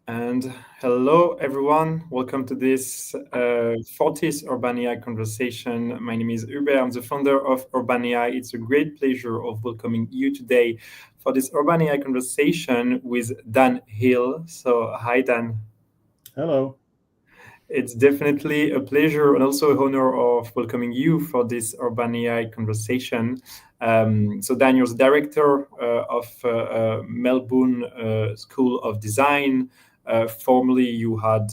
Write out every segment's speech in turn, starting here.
And hello, everyone. Welcome to this 40th Urban AI conversation. My name is Hubert. I'm the founder of Urban AI. It's a great pleasure of welcoming you today for this Urban AI conversation with Dan Hill. So, hi, Dan. Hello. It's definitely a pleasure and also an honor of welcoming you for this Urban AI conversation. So Dan, you're the director of Melbourne School of Design. Formerly, you had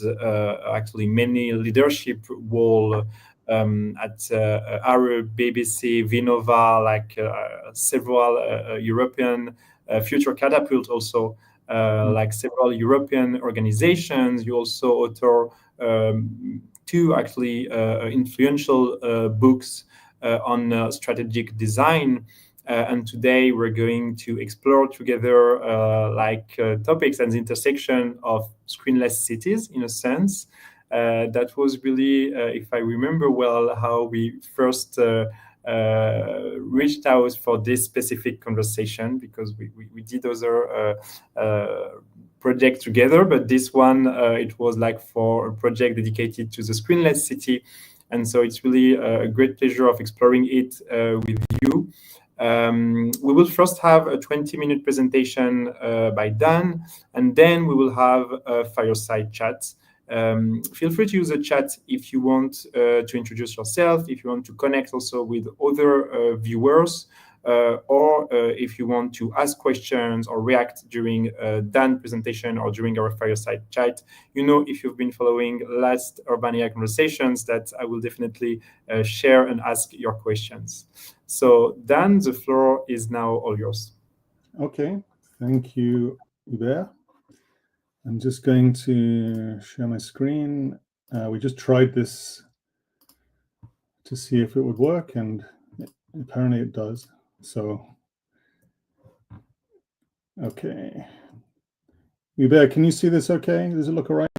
actually many leadership roles at Arup, BBC, Vinnova, like several European Future Catapult also. Like several European organizations. You also author two actually influential books on strategic design. And today we're going to explore together topics and the intersection of screenless cities in a sense. That was really, if I remember well, how we first reached out for this specific conversation, because we did other projects together, but this one, it was like for a project dedicated to the screenless city. And so it's really a great pleasure of exploring it with you. We will first have a 20-minute presentation by Dan, and then we will have a fireside chat. Feel free to use the chat if you want to introduce yourself, if you want to connect also with other viewers, or if you want to ask questions or react during Dan's presentation or during our fireside chat. You know, if you've been following last Urban AI conversations, that I will definitely share and ask your questions. So Dan, the floor is now all yours. Okay, thank you, Hubert. I'm just going to share my screen. We just tried this to see if it would work, and apparently it does. So, okay. Hubert, can you see this okay? Does it look all right?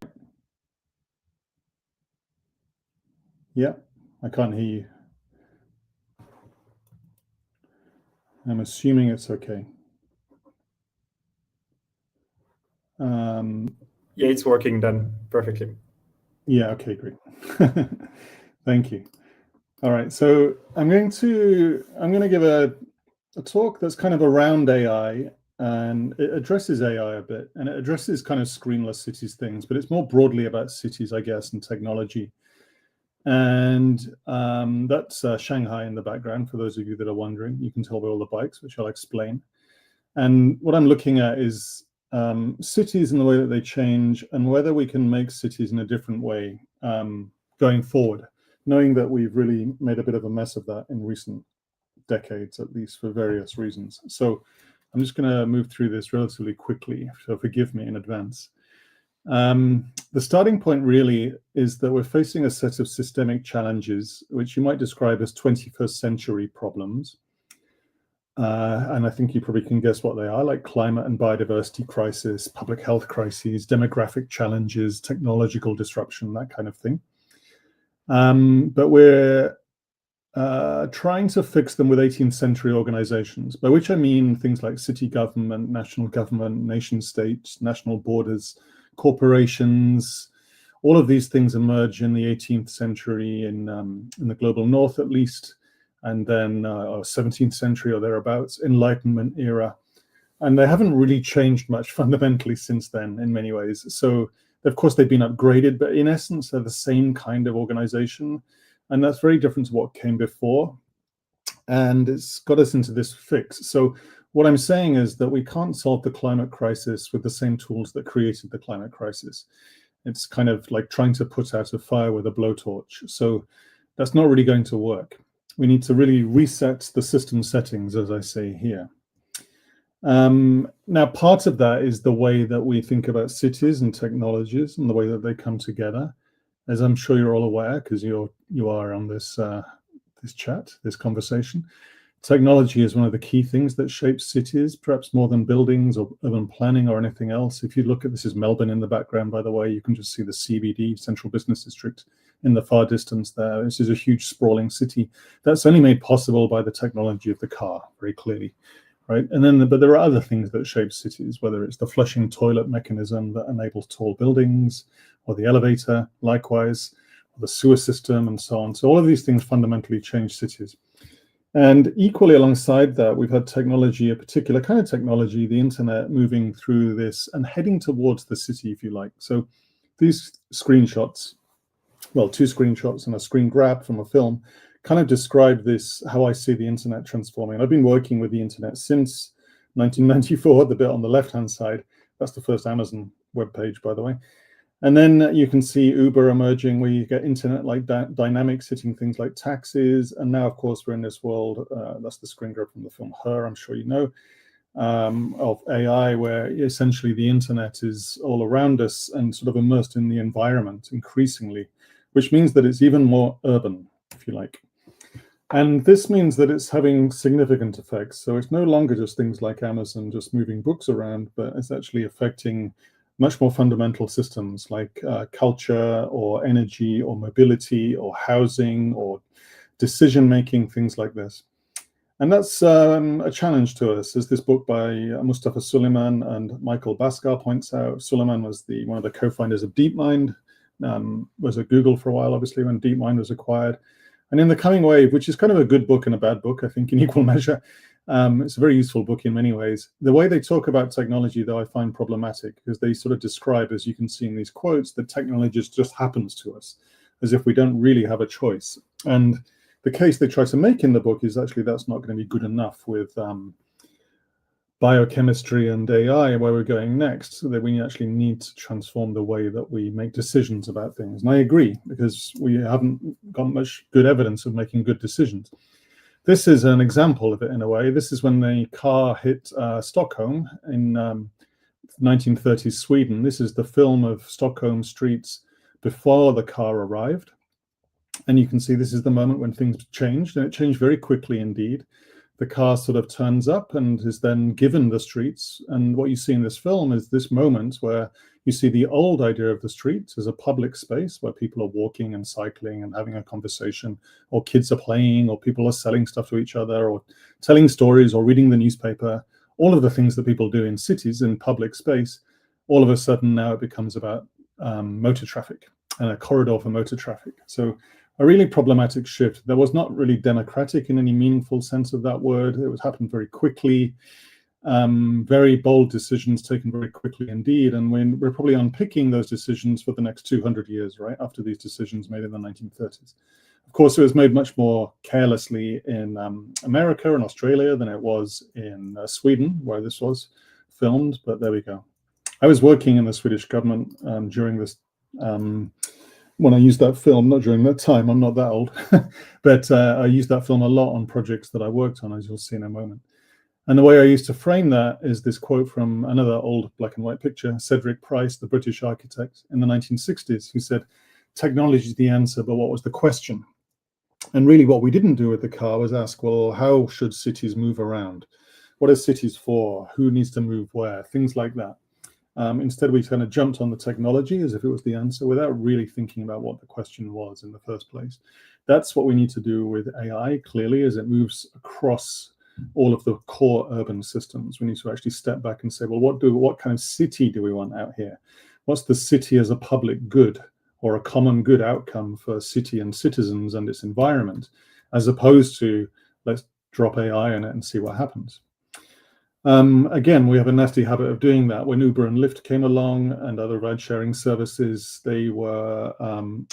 Yeah, I can't hear you. I'm assuming it's okay. Yeah, it's working then perfectly. Yeah, okay, great. Thank you. All right, so I'm going to give a talk that's kind of around AI, and it addresses AI a bit, and it addresses kind of screenless cities things, but it's more broadly about cities, I guess, and technology. And that's Shanghai in the background, for those of you that are wondering. You can tell by all the bikes, which I'll explain. And what I'm looking at is cities and the way that they change, and whether we can make cities in a different way going forward, knowing that we've really made a bit of a mess of that in recent decades, at least for various reasons. So I'm just going to move through this relatively quickly, so forgive me in advance. The starting point really is that we're facing a set of systemic challenges, which you might describe as 21st century problems. And I think you probably can guess what they are, like climate and biodiversity crisis, public health crises, demographic challenges, technological disruption, that kind of thing. But we're trying to fix them with 18th century organizations, by which I mean things like city government, national government, nation states, national borders, corporations. All of these things emerge in the 18th century in the global north, at least, and then 17th century or thereabouts, Enlightenment era. And they haven't really changed much fundamentally since then in many ways. So, of course, they've been upgraded, but in essence, they're the same kind of organization. And that's very different to what came before. And it's got us into this fix. So what I'm saying is that we can't solve the climate crisis with the same tools that created the climate crisis. It's kind of like trying to put out a fire with a blowtorch. So that's not really going to work. We need to really reset the system settings, as I say here. Now, part of that is the way that we think about cities and technologies and the way that they come together. As I'm sure you're all aware, because you are on this this chat, this conversation, technology is one of the key things that shapes cities, perhaps more than buildings or urban planning or anything else. If you look at, this is Melbourne in the background, by the way, you can just see the CBD, Central Business District, in the far distance there. This is a huge sprawling city that's only made possible by the technology of the car, very clearly. right? And then, but there are other things that shape cities, whether it's the flushing toilet mechanism that enables tall buildings, or the elevator, likewise, or the sewer system, and so on. So all of these things fundamentally change cities. And equally alongside that, we've had technology, a particular kind of technology, the internet, moving through this and heading towards the city, if you like. So these screenshots, well, 2 screenshots and a screen grab from a film, kind of describe this, how I see the internet transforming. I've been working with the internet since 1994, the bit on the left-hand side. That's the first Amazon webpage, by the way. And then you can see Uber emerging, where you get internet-like dynamics hitting things like taxis. And now, of course, we're in this world, that's the screen grab from the film Her, I'm sure you know, of AI, where essentially the internet is all around us and sort of immersed in the environment increasingly, which means that it's even more urban, if you like. And this means that it's having significant effects. So it's no longer just things like Amazon just moving books around, but it's actually affecting much more fundamental systems like culture or energy or mobility or housing or decision-making, things like this. And that's a challenge to us, as this book by Mustafa Suleyman and Michael Bhaskar points out. Suleyman was one of the co-founders of DeepMind, was at Google for a while, obviously, when DeepMind was acquired. And in The Coming Wave, which is kind of a good book and a bad book, I think, in equal measure, it's a very useful book in many ways. The way they talk about technology, though, I find problematic, because they sort of describe, as you can see in these quotes, that technology just happens to us, as if we don't really have a choice. And the case they try to make in the book is actually that's not going to be good enough with biochemistry and AI, where we're going next, so that we actually need to transform the way that we make decisions about things. And I agree, because we haven't got much good evidence of making good decisions. This is an example of it in a way. This is when the car hit Stockholm in 1930s Sweden. This is the film of Stockholm streets before the car arrived. And you can see this is the moment when things changed, and it changed very quickly indeed. The car sort of turns up and is then given the streets. And what you see in this film is this moment where you see the old idea of the streets as a public space where people are walking and cycling and having a conversation, or kids are playing, or people are selling stuff to each other, or telling stories, or reading the newspaper. All of the things that people do in cities, in public space, all of a sudden now it becomes about motor traffic and a corridor for motor traffic. So a really problematic shift that was not really democratic in any meaningful sense of that word. It was happened very quickly, very bold decisions taken very quickly indeed. And we're probably unpicking those decisions for the next 200 years, right, after these decisions made in the 1930s. Of course, it was made much more carelessly in America and Australia than it was in Sweden, where this was filmed, but there we go. I was working in the Swedish government during this when I used that film, not during that time, I'm not that old, but I used that film a lot on projects that I worked on, as you'll see in a moment. And the way I used to frame that is this quote from another old black and white picture, Cedric Price, the British architect in the 1960s, who said, technology is the answer, but what was the question? And really what we didn't do with the car was ask, well, how should cities move around? What are cities for? Who needs to move where? Things like that. Instead, we kind of jumped on the technology as if it was the answer without really thinking about what the question was in the first place. That's what we need to do with AI, clearly, as it moves across all of the core urban systems. We need to actually step back and say, well, what kind of city do we want out here? What's the city as a public good or a common good outcome for city and citizens and its environment, as opposed to let's drop AI in it and see what happens. Again, we have a nasty habit of doing that. When Uber and Lyft came along and other ride-sharing services, they were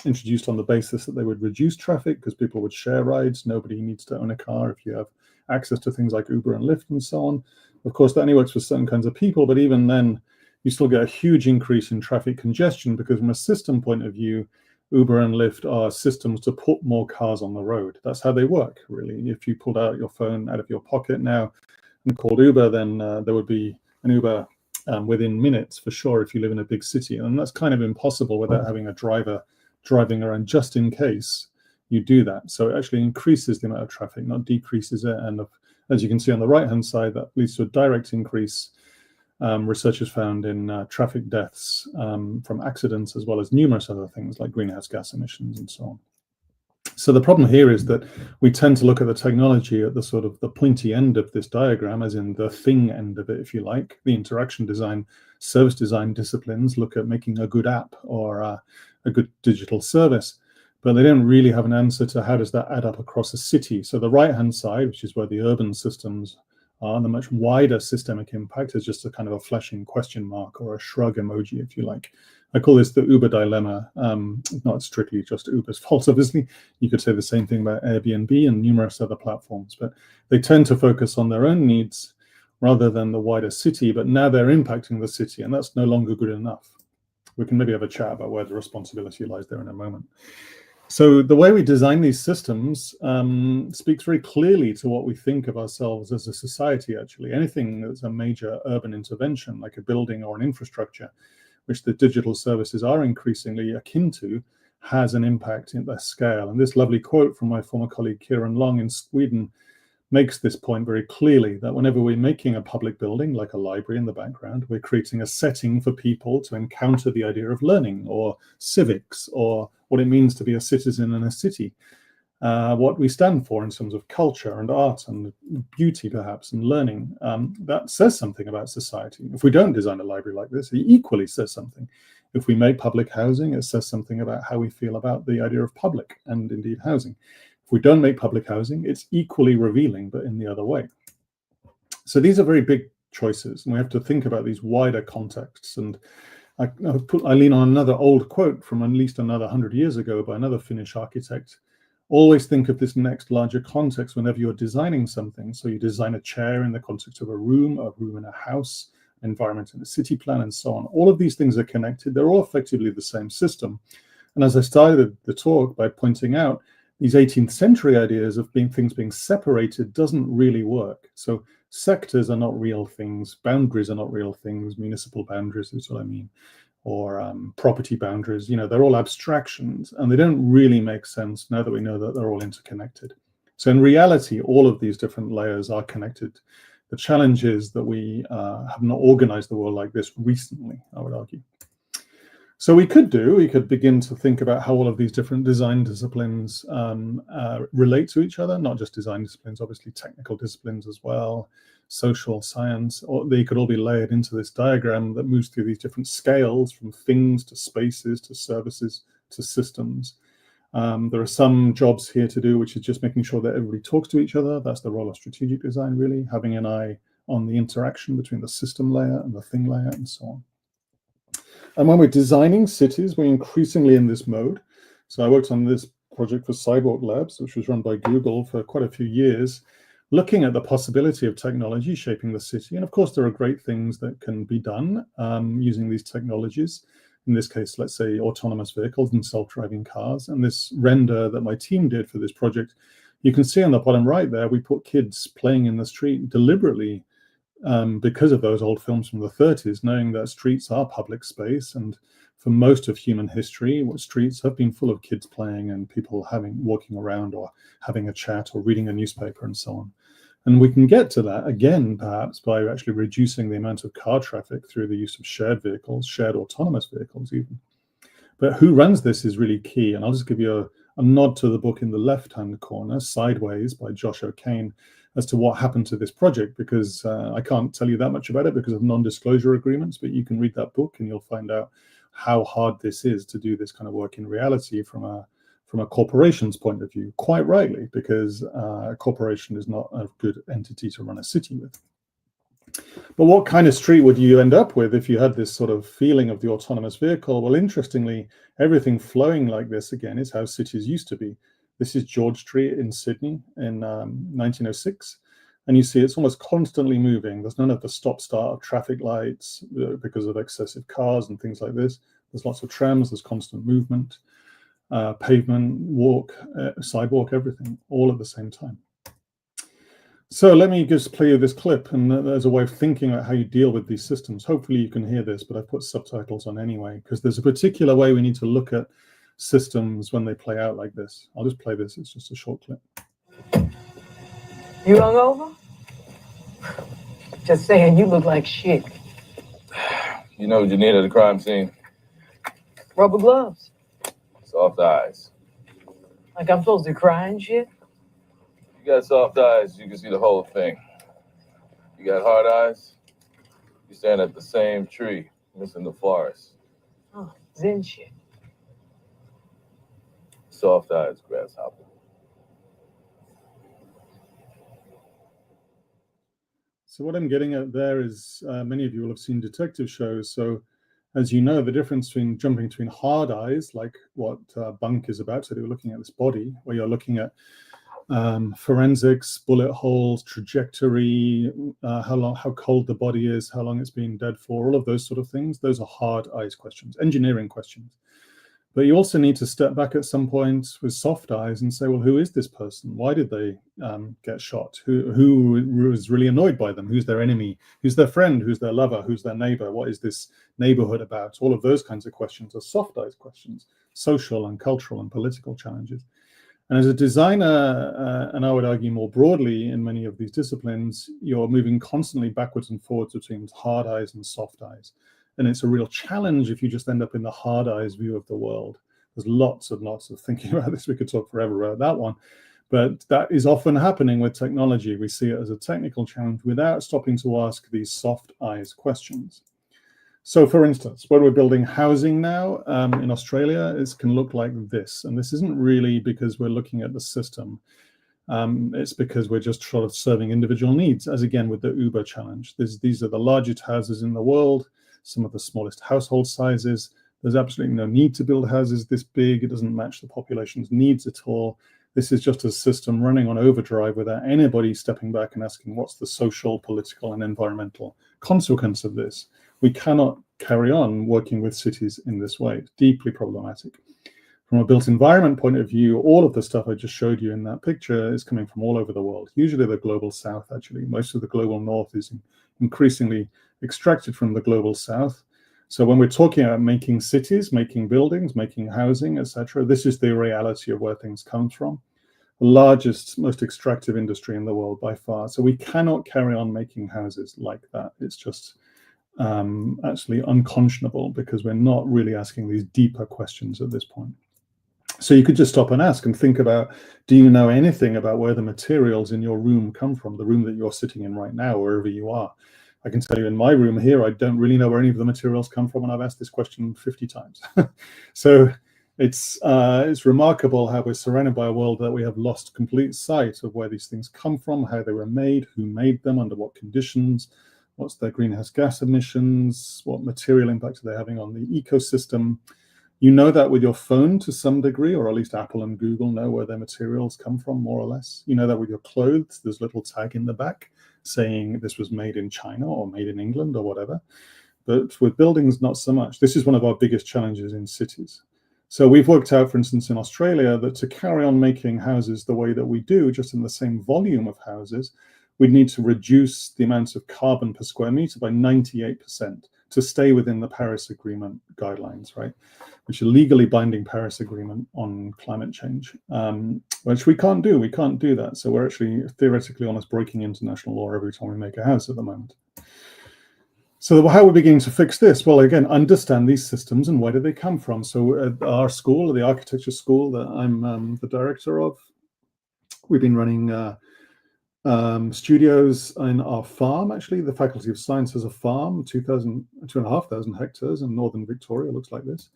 introduced on the basis that they would reduce traffic because people would share rides. Nobody needs to own a car if you have access to things like Uber and Lyft and so on. Of course, that only works for certain kinds of people, but even then, you still get a huge increase in traffic congestion because from a system point of view, Uber and Lyft are systems to put more cars on the road. That's how they work, really. If you pulled out your phone out of your pocket now and called Uber, then there would be an Uber within minutes for sure if you live in a big city. And that's kind of impossible without having a driver driving around just in case you do that. So it actually increases the amount of traffic, not decreases it. And as you can see on the right-hand side, that leads to a direct increase. Researchers found in traffic deaths from accidents, as well as numerous other things like greenhouse gas emissions and so on. So the problem here is that we tend to look at the technology at the sort of the pointy end of this diagram, as in the thing end of it, if you like. The interaction design, service design disciplines look at making a good app or a good digital service, but they don't really have an answer to how does that add up across a city. So the right-hand side, which is where the urban systems are, the much wider systemic impact is just a kind of a flashing question mark or a shrug emoji, if you like. I call this the Uber dilemma. Not strictly just Uber's fault, obviously. You could say the same thing about Airbnb and numerous other platforms, but they tend to focus on their own needs rather than the wider city, but now they're impacting the city, and that's no longer good enough. We can maybe have a chat about where the responsibility lies there in a moment. So the way we design these systems speaks very clearly to what we think of ourselves as a society, actually. Anything that's a major urban intervention, like a building or an infrastructure, which the digital services are increasingly akin to, has an impact in their scale. And this lovely quote from my former colleague Kieran Long in Sweden makes this point very clearly, that whenever we're making a public building, like a library in the background, we're creating a setting for people to encounter the idea of learning or civics or what it means to be a citizen in a city. What we stand for in terms of culture and art and beauty, perhaps, and learning, that says something about society. If we don't design a library like this, it equally says something. If we make public housing, it says something about how we feel about the idea of public and indeed housing. If we don't make public housing, it's equally revealing, but in the other way. So these are very big choices, and we have to think about these wider contexts. And I lean on another old quote from at least another 100 years ago by another Finnish architect. Always think of this next larger context whenever you're designing something. So you design a chair in the context of a room in a house, environment in a city plan, and so on. All of these things are connected. They're all effectively the same system. And as I started the talk by pointing out, these 18th century ideas of things being separated doesn't really work. So sectors are not real things. Boundaries are not real things. Municipal boundaries is what I mean. Or property boundaries, they're all abstractions, and they don't really make sense now that we know that they're all interconnected. So in reality, all of these different layers are connected. The challenge is that we have not organized the world like this recently, I would argue. So we could begin to think about how all of these different design disciplines relate to each other, not just design disciplines, obviously technical disciplines as well, social science, or they could all be layered into this diagram that moves through these different scales from things to spaces to services to systems. There are some jobs here to do, which is just making sure that everybody talks to each other. That's the role of strategic design, really, having an eye on the interaction between the system layer and the thing layer and so on. And when we're designing cities, we're increasingly in this mode. So I worked on this project for Cyborg Labs, which was run by Google for quite a few years, looking at the possibility of technology shaping the city. And of course, there are great things that can be done using these technologies. In this case, let's say autonomous vehicles and self-driving cars. And this render that my team did for this project, you can see on the bottom right there, we put kids playing in the street deliberately because of those old films from the 30s, knowing that streets are public space. And for most of human history, streets have been full of kids playing and people walking around or having a chat or reading a newspaper and so on. And we can get to that again, perhaps, by actually reducing the amount of car traffic through the use of shared vehicles, shared autonomous vehicles even. But who runs this is really key. And I'll just give you a nod to the book in the left-hand corner, Sideways by Josh O'Kane, as to what happened to this project, because I can't tell you that much about it because of non-disclosure agreements, but you can read that book and you'll find out how hard this is to do this kind of work in reality from a corporation's point of view, quite rightly, because a corporation is not a good entity to run a city with. But what kind of street would you end up with if you had this sort of feeling of the autonomous vehicle? Well, interestingly, everything flowing like this, again, is how cities used to be. This is George Street in Sydney in 1906. And you see it's almost constantly moving. There's none of the stop-start of traffic lights because of excessive cars and things like this. There's lots of trams, there's constant movement, pavement, walk, sidewalk, everything, all at the same time. So let me just play you this clip, and there's a way of thinking about how you deal with these systems. Hopefully you can hear this, but I've put subtitles on anyway, because there's a particular way we need to look at systems when they play out like this. I'll just play this, it's just a short clip. You hungover? Just saying, you look like shit. You know what you need at the crime scene? Rubber gloves. Soft eyes. Like I'm supposed to cry and shit? You got soft eyes, you can see the whole thing. You got hard eyes, you stand at the same tree, missing the forest. Oh, Zen shit. Soft eyes, grasshopper. So what I'm getting at there is many of you will have seen detective shows. So as you know, the difference between jumping between hard eyes, like what Bunk is about to do, looking at this body, where you're looking at forensics, bullet holes, trajectory, how cold the body is, how long it's been dead for, all of those sort of things. Those are hard eyes questions, engineering questions. But you also need to step back at some point with soft eyes and say, well, who is this person? Why did they get shot? Who was really annoyed by them? Who's their enemy? Who's their friend? Who's their lover? Who's their neighbor? What is this neighborhood about? All of those kinds of questions are soft eyes questions, social and cultural and political challenges. And as a designer, and I would argue more broadly in many of these disciplines, you're moving constantly backwards and forwards between hard eyes and soft eyes. And it's a real challenge if you just end up in the hard eyes view of the world. There's lots and lots of thinking about this. We could talk forever about that one. But that is often happening with technology. We see it as a technical challenge without stopping to ask these soft eyes questions. So for instance, when we're building housing now in Australia, it can look like this. And this isn't really because we're looking at the system. It's because we're just sort of serving individual needs, as again with the Uber challenge. These are the largest houses in the world, some of the smallest household sizes. There's absolutely no need to build houses this big. It doesn't match the population's needs at all. This is just a system running on overdrive without anybody stepping back and asking what's the social, political, and environmental consequence of this. We cannot carry on working with cities in this way. It's deeply problematic. From a built environment point of view, all of the stuff I just showed you in that picture is coming from all over the world, usually the global south, actually. Most of the global north is increasingly extracted from the global south. So when we're talking about making cities, making buildings, making housing, etc., this is the reality of where things come from. The largest, most extractive industry in the world by far. So we cannot carry on making houses like that. It's just actually unconscionable because we're not really asking these deeper questions at this point. So you could just stop and ask and think about, do you know anything about where the materials in your room come from, the room that you're sitting in right now, wherever you are? I can tell you in my room here, I don't really know where any of the materials come from, and I've asked this question 50 times. So it's remarkable how we're surrounded by a world that we have lost complete sight of where these things come from, how they were made, who made them, under what conditions, what's their greenhouse gas emissions, what material impact are they having on the ecosystem. You know that with your phone to some degree, or at least Apple and Google know where their materials come from, more or less. You know that with your clothes, there's a little tag in the back saying this was made in China or made in England or whatever. But with buildings, not so much. This is one of our biggest challenges in cities. So we've worked out, for instance, in Australia, that to carry on making houses the way that we do, just in the same volume of houses, we'd need to reduce the amount of carbon per square meter by 98% to stay within the Paris Agreement guidelines, right? Which are legally binding Paris Agreement on climate change, which we can't do. We can't do that. So we're actually theoretically almost breaking international law every time we make a house at the moment. So how are we beginning to fix this? Well, again, understand these systems and where do they come from? So at our school, the architecture school that I'm the director of, we've been running studios in our farm. Actually, the Faculty of Science has a farm, 2,500 hectares in northern Victoria, looks like this.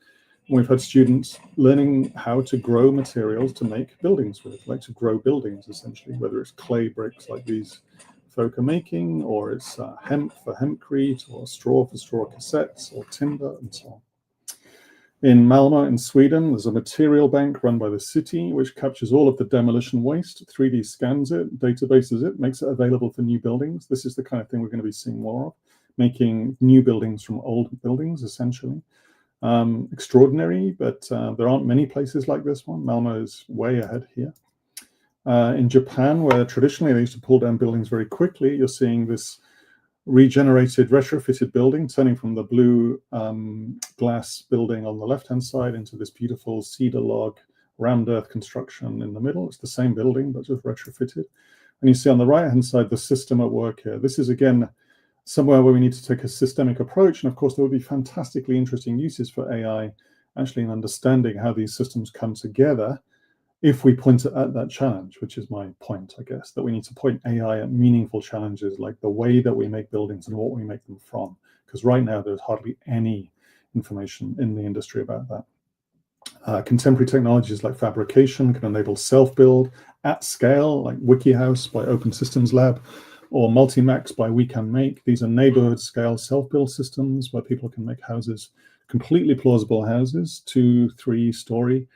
And we've had students learning how to grow materials to make buildings with, like to grow buildings essentially, whether it's clay bricks like these folk are making, or it's hemp for hempcrete, or straw for straw cassettes, or timber, and so on. In Malmö in Sweden, there's a material bank run by the city, which captures all of the demolition waste, 3D scans it, databases it, makes it available for new buildings. This is the kind of thing we're going to be seeing more of, making new buildings from old buildings, essentially. Extraordinary, but there aren't many places like this one. Malmö is way ahead here. In Japan, where traditionally they used to pull down buildings very quickly, you're seeing this regenerated, retrofitted building, turning from the blue glass building on the left-hand side into this beautiful cedar log rammed earth construction in the middle. It's the same building, but just retrofitted. And you see on the right-hand side, the system at work here. This is, again, somewhere where we need to take a systemic approach. And of course, there would be fantastically interesting uses for AI, actually in understanding how these systems come together if we point at that challenge, which is my point, I guess, that we need to point AI at meaningful challenges like the way that we make buildings and what we make them from. Because right now there's hardly any information in the industry about that. Contemporary technologies like fabrication can enable self-build at scale, like WikiHouse by Open Systems Lab, or Multimax by We Can Make. These are neighborhood scale self-build systems where people can make houses, completely plausible houses, 2-3 story,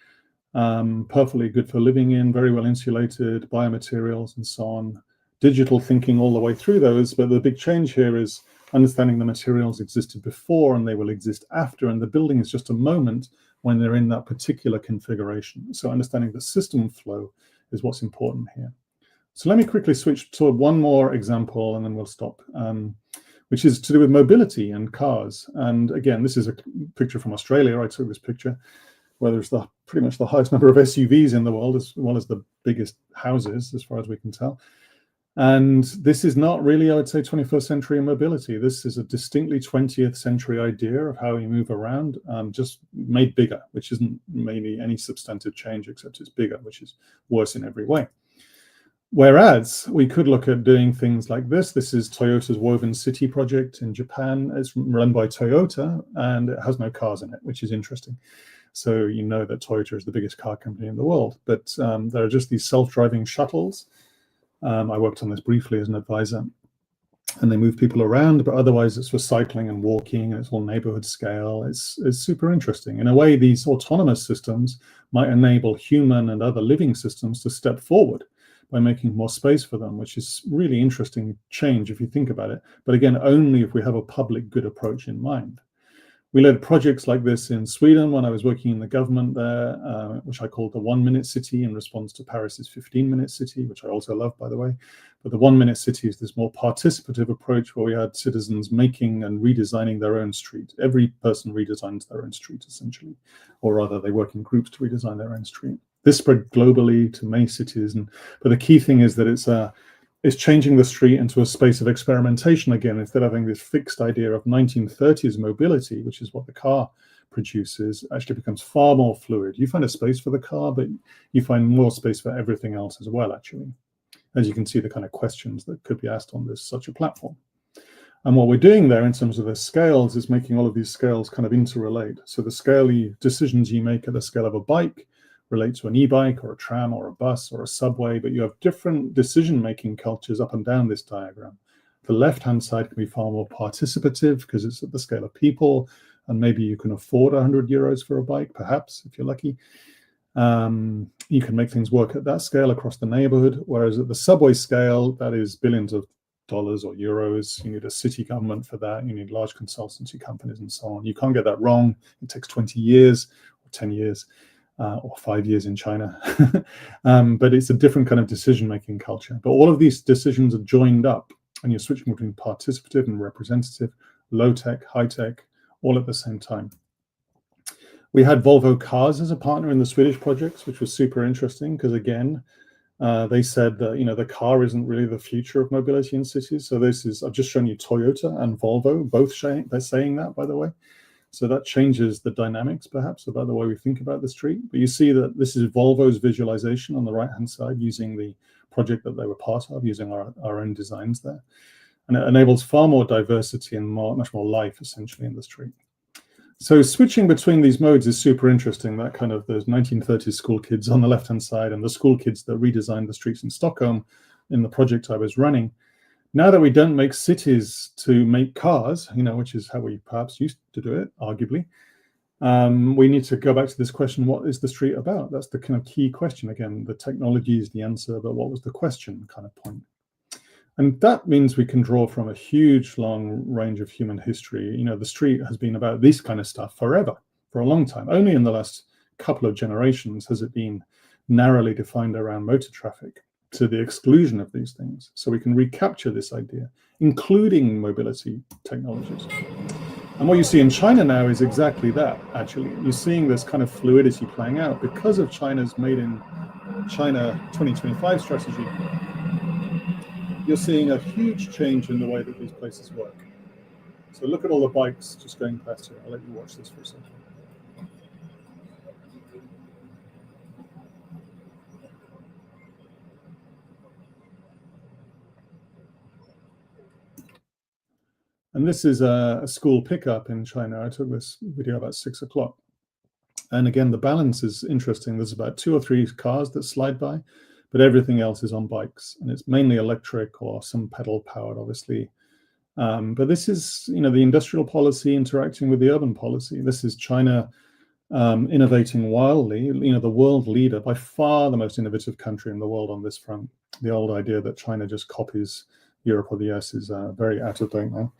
perfectly good for living in, very well insulated, biomaterials and so on. Digital thinking all the way through those, but the big change here is understanding the materials existed before and they will exist after, and the building is just a moment when they're in that particular configuration. So understanding the system flow is what's important here. So let me quickly switch to one more example and then we'll stop, which is to do with mobility and cars. And again, this is a picture from Australia. I took this picture where there's pretty much the highest number of SUVs in the world, as well as the biggest houses, as far as we can tell. And this is not really, I would say, 21st century mobility. This is a distinctly 20th century idea of how we move around, just made bigger, which isn't maybe any substantive change, except it's bigger, which is worse in every way. Whereas we could look at doing things like this. This is Toyota's Woven City project in Japan. It's run by Toyota and it has no cars in it, which is interesting. So you know that Toyota is the biggest car company in the world, but there are just these self-driving shuttles. I worked on this briefly as an advisor, and they move people around, but otherwise it's for cycling and walking, and it's all neighborhood scale. It's super interesting. In a way, these autonomous systems might enable human and other living systems to step forward by making more space for them, which is really interesting change if you think about it. But again, only if we have a public good approach in mind. We led projects like this in Sweden when I was working in the government there, which I called the 1 minute city in response to Paris's 15-minute city, which I also love, by the way. But the 1 minute city is this more participative approach where we had citizens making and redesigning their own street. Every person redesigns their own street, essentially, or rather they work in groups to redesign their own street. This spread globally to many cities, but the key thing is that it's changing the street into a space of experimentation again, instead of having this fixed idea of 1930s mobility, which is what the car produces, actually becomes far more fluid. You find a space for the car, but you find more space for everything else as well, actually. As you can see, the kind of questions that could be asked on such a platform. And what we're doing there in terms of the scales is making all of these scales kind of interrelate. So the decisions you make at the scale of a bike relate to an e-bike or a tram or a bus or a subway, but you have different decision-making cultures up and down this diagram. The left-hand side can be far more participative because it's at the scale of people, and maybe you can afford 100 euros for a bike, perhaps, if you're lucky. You can make things work at that scale across the neighborhood, whereas at the subway scale, that is billions of dollars or euros. You need a city government for that. You need large consultancy companies and so on. You can't get that wrong. It takes 20 years or 10 years. Or 5 years in China. But it's a different kind of decision-making culture. But all of these decisions are joined up, and you're switching between participative and representative, low-tech, high-tech, all at the same time. We had Volvo Cars as a partner in the Swedish projects, which was super interesting because, again, they said that, the car isn't really the future of mobility in cities. So I've just shown you Toyota and Volvo, both they're saying that, by the way. So that changes the dynamics, perhaps, about the way we think about the street. But you see that this is Volvo's visualization on the right-hand side using the project that they were part of, using our own designs there. And it enables far more diversity and much more life, essentially, in the street. So switching between these modes is super interesting. That kind of those 1930s school kids on the left-hand side and the school kids that redesigned the streets in Stockholm in the project I was running. Now that we don't make cities to make cars, which is how we perhaps used to do it, arguably, we need to go back to this question, what is the street about? That's the kind of key question. Again, the technology is the answer, but what was the question kind of point? And that means we can draw from a huge, long range of human history. The street has been about this kind of stuff forever, for a long time. Only in the last couple of generations has it been narrowly defined around motor traffic, to the exclusion of these things. So we can recapture this idea, including mobility technologies. And what you see in China now is exactly that, actually. You're seeing this kind of fluidity playing out because of China's Made in China 2025 strategy. You're seeing a huge change in the way that these places work. So look at all the bikes just going past here. I'll let you watch this for a second. And this is a school pickup in China. I took this video about 6 o'clock. And again, the balance is interesting. There's about 2 or 3 cars that slide by, but everything else is on bikes. And it's mainly electric or some pedal powered, obviously. But this is, the industrial policy interacting with the urban policy. This is China innovating wildly, the world leader, by far the most innovative country in the world on this front. The old idea that China just copies Europe or the US is very out of date now,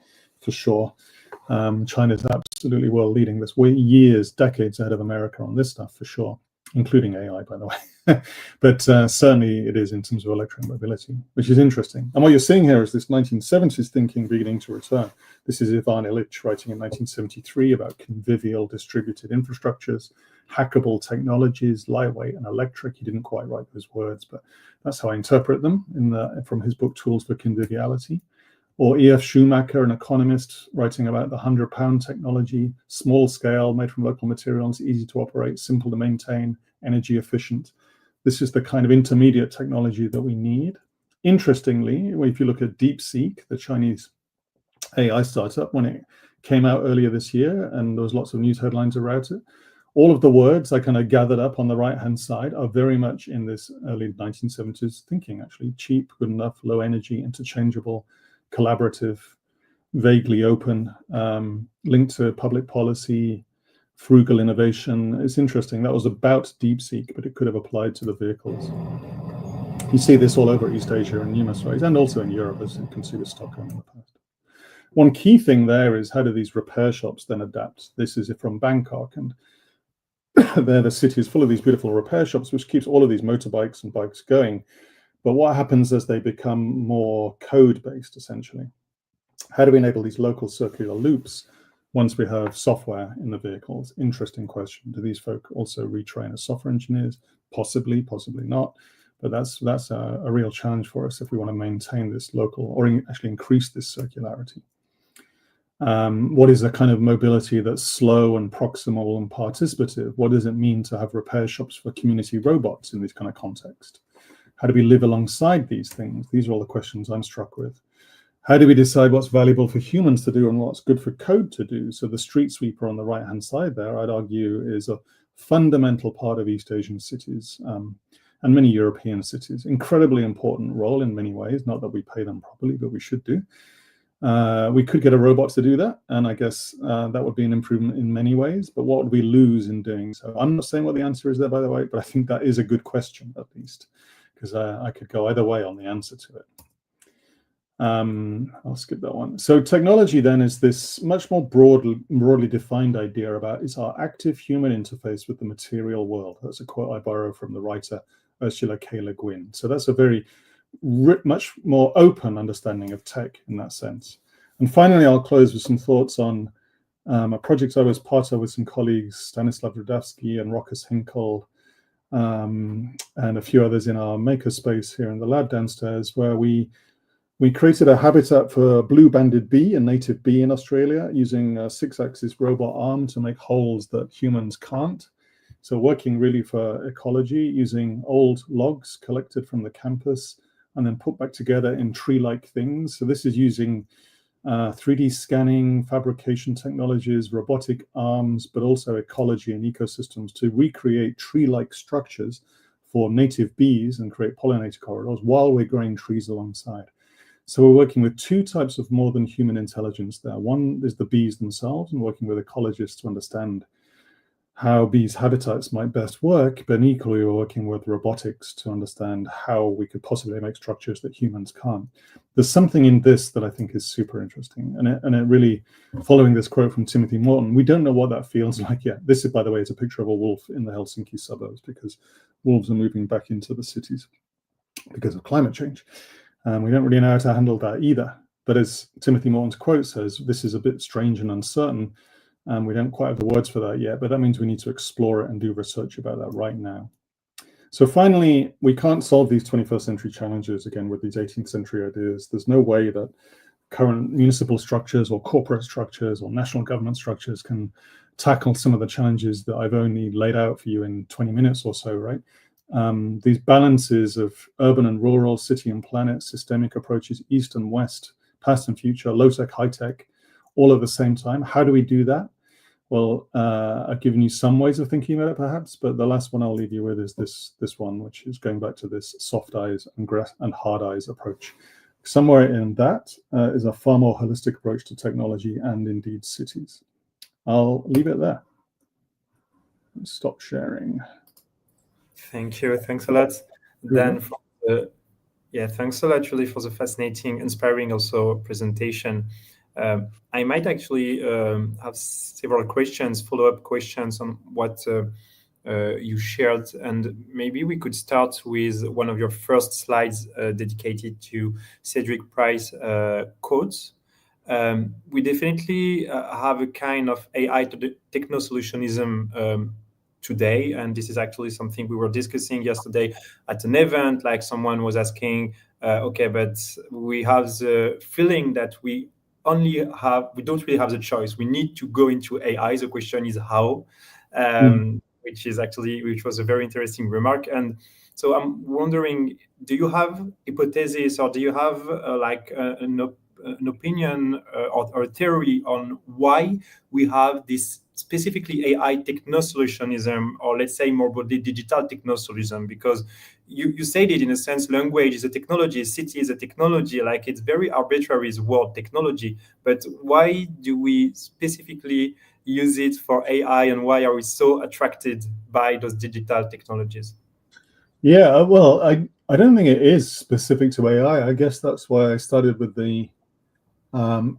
for sure. China's absolutely world leading this. We're years, decades ahead of America on this stuff, for sure, including AI, by the way. But certainly it is in terms of electric mobility, which is interesting. And what you're seeing here is this 1970s thinking beginning to return. This is Ivan Illich writing in 1973 about convivial distributed infrastructures, hackable technologies, lightweight and electric. He didn't quite write those words, but that's how I interpret them from his book, Tools for Conviviality. Or E.F. Schumacher, an economist, writing about the 100-pound technology, small scale, made from local materials, easy to operate, simple to maintain, energy efficient. This is the kind of intermediate technology that we need. Interestingly, if you look at DeepSeek, the Chinese AI startup, when it came out earlier this year, and there was lots of news headlines about it, all of the words I kind of gathered up on the right-hand side are very much in this early 1970s thinking, actually. Cheap, good enough, low energy, interchangeable, collaborative, vaguely open, linked to public policy, frugal innovation. It's interesting. That was about DeepSeek, but it could have applied to the vehicles. You see this all over East Asia in numerous ways, and also in Europe, as you can see with Stockholm in the past. One key thing there is, how do these repair shops then adapt? This is from Bangkok, and there the city is full of these beautiful repair shops, which keeps all of these motorbikes and bikes going. But what happens as they become more code-based, essentially? How do we enable these local circular loops once we have software in the vehicles? Interesting question. Do these folk also retrain as software engineers? Possibly, possibly not. But that's a real challenge for us if we want to maintain this local, or actually increase this circularity. What is a kind of mobility that's slow and proximal and participative? What does it mean to have repair shops for community robots in this kind of context? How do we live alongside these things? These are all the questions I'm struck with. How do we decide what's valuable for humans to do and what's good for code to do? So the street sweeper on the right-hand side there, I'd argue, is a fundamental part of East Asian cities and many European cities. Incredibly important role in many ways. Not that we pay them properly, but we should do. We could get a robot to do that, and I guess that would be an improvement in many ways. But what would we lose in doing so? I'm not saying what the answer is there, by the way, but I think that is a good question, at least, because I could go either way on the answer to it. I'll skip that one. So technology then is this much more broadly defined idea about it's our active human interface with the material world. That's a quote I borrow from the writer Ursula K. Le Guin. So that's a very much more open understanding of tech in that sense. And finally, I'll close with some thoughts on a project I was part of with some colleagues, Stanislav Rudavsky and Rokas Hinkel, and a few others in our makerspace here in the lab downstairs, where we created a habitat for a blue-banded bee, a native bee in Australia, using a 6-axis robot arm to make holes that humans can't. So working really for ecology, using old logs collected from the campus and then put back together in tree-like things. So this is using 3D scanning, fabrication technologies, robotic arms, but also ecology and ecosystems to recreate tree-like structures for native bees and create pollinator corridors while we're growing trees alongside. So we're working with 2 types of more than human intelligence there. One is the bees themselves, and working with ecologists to understand how bees' habitats might best work, but equally we're working with robotics to understand how we could possibly make structures that humans can't. There's something in this that I think is super interesting, and it really, following this quote from Timothy Morton, we don't know what that feels like yet. This is, by the way, is a picture of a wolf in the Helsinki suburbs, because wolves are moving back into the cities because of climate change. We don't really know how to handle that either. But as Timothy Morton's quote says, this is a bit strange and uncertain, and we don't quite have the words for that yet, but that means we need to explore it and do research about that right now. So finally, we can't solve these 21st century challenges, again, with these 18th century ideas. There's no way that current municipal structures or corporate structures or national government structures can tackle some of the challenges that I've only laid out for you in 20 minutes or so, right? These balances of urban and rural, city and planet, systemic approaches, east and west, past and future, low-tech, high-tech, all at the same time. How do we do that? Well, I've given you some ways of thinking about it, perhaps, but the last one I'll leave you with is this one, which is going back to this soft eyes and hard eyes approach. Somewhere in that is a far more holistic approach to technology and indeed cities. I'll leave it there. Stop sharing. Thank you. Thanks a lot, Dan. Thanks a lot, really, for the fascinating, inspiring also presentation. I might actually have several questions, follow-up questions on what you shared, and maybe we could start with one of your first slides dedicated to Cedric Price quotes. We definitely have a kind of AI techno-solutionism today, and this is actually something we were discussing yesterday at an event. Like, someone was asking, okay, but we have the feeling that we don't really have the choice. We need to go into AI. The question is how, which was a very interesting remark. And so I'm wondering, do you have hypothesis, or do you have an opinion or a theory on why we have this specifically AI techno-solutionism, or let's say more broadly digital techno-solutionism? Because you said it in a sense, language is a technology, city is a technology, like it's very arbitrary, the word technology. But why do we specifically use it for AI, and why are we so attracted by those digital technologies? Yeah, well, I don't think it is specific to AI. I guess that's why I started with the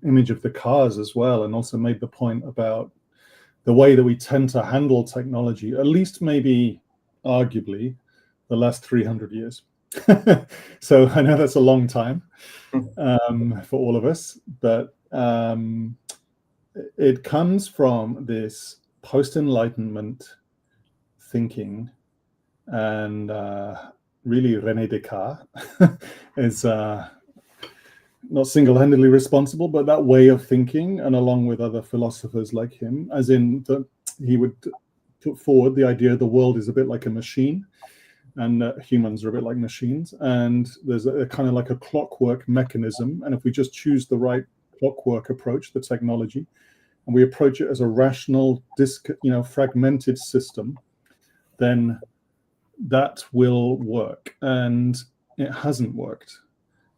image of the cars as well, and also made the point about the way that we tend to handle technology, at least maybe arguably the last 300 years. So I know that's a long time for all of us, but it comes from this post-Enlightenment thinking, and really René Descartes is not single-handedly responsible, but that way of thinking, and along with other philosophers like him, as in that he would put forward the idea the world is a bit like a machine, and humans are a bit like machines, and there's a kind of like a clockwork mechanism, and if we just choose the right clockwork approach, the technology, and we approach it as a rational, fragmented system, then that will work. And it hasn't worked.